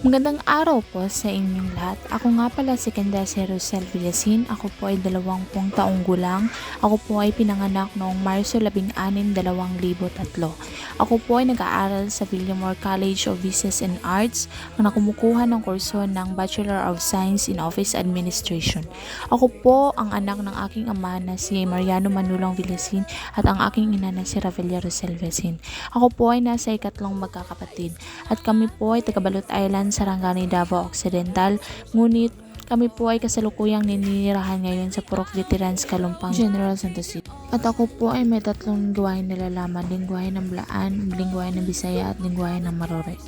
Magandang araw po sa inyong lahat. Ako nga pala si Candace Rosel Villasin. Ako po ay 20 taong gulang. Ako po ay pinanganak noong Marso 16, 2003. Ako po ay nag-aaral sa Villamor College of Business and Arts na kumukuha ng kurso ng Bachelor of Science in Office Administration. Ako po ang anak ng aking ama na si Mariano Manulong Villasin at ang aking ina na si Ravelia Rosel Villasin. Ako po ay nasa ikatlong magkakapatid at kami po ay taga Balot Island, Sarangani, Davao Occidental, ngunit kami po ay kasalukuyang ninirahan ngayon sa Purok Veterans, Kalumpang, General Santos City. At ako po ay may tatlong lingwahe na nilalaman, lingwahe ng Blaan, lingwahe ng Bisaya at lingwahe ng Marore.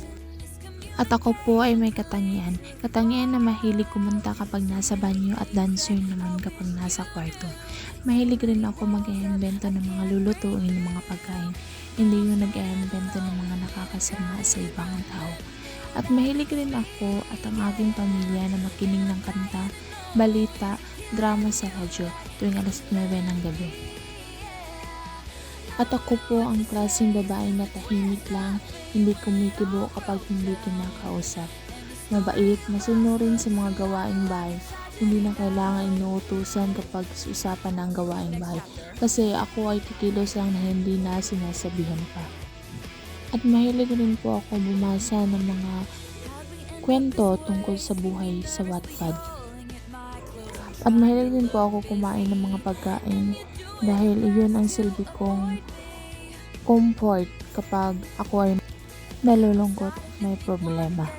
At ako po ay may katangian na mahilig kumunta kapag nasa banyo at dancer naman kapag nasa kwarto. Mahilig rin ako mag-iimbento ng mga lulutuin ng mga pagkain, hindi yung nag-iimbento ng mga nakakasama sa ibang tao. At mahilig rin ako at ang aking pamilya na makinig ng kanta, balita, drama sa radyo tuwing alas 9 ng gabi. At ako po ang klaseng babae na tahimik lang, hindi kumikibo kapag hindi kinakausap. Mabait, masunurin sa mga gawaing bahay, hindi na kailangan inuutusan kapag usapan ng gawaing bahay kasi ako ay kikilos lang na hindi na sinasabihan pa. At mahilig rin po ako bumasa ng mga kwento tungkol sa buhay sa Wattpad. At mahilig din po ako kumain ng mga pagkain dahil iyon ang silbi kong comfort kapag ako ay nalulungkot at may problema.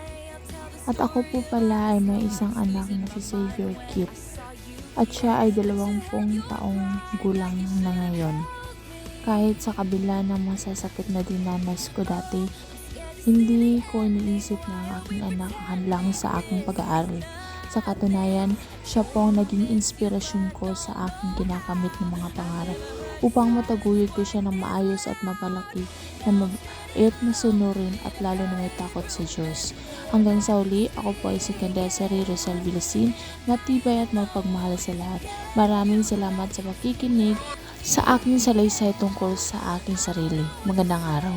At ako po pala ay may isang anak na si Xavier Kit at siya ay 20 taong gulang na ngayon. Kahit sa kabila ng masasakit na dinanas ko dati, hindi ko iniisip na ang aking anak hadlang sa aking pag-aaral. Sa katunayan, siya po ang naging inspirasyon ko sa aking kinakamit ng mga pangarap upang mataguyod ko siya ng maayos at mapalaki na mabait, masunurin at lalo na may takot sa Diyos. Hanggang sa uli, ako po ay si Candace Rosel Villasin, matibay at magpagmahal sa lahat. Maraming salamat sa pakikinig sa aking salaysay tungkol sa aking sarili. Magandang araw.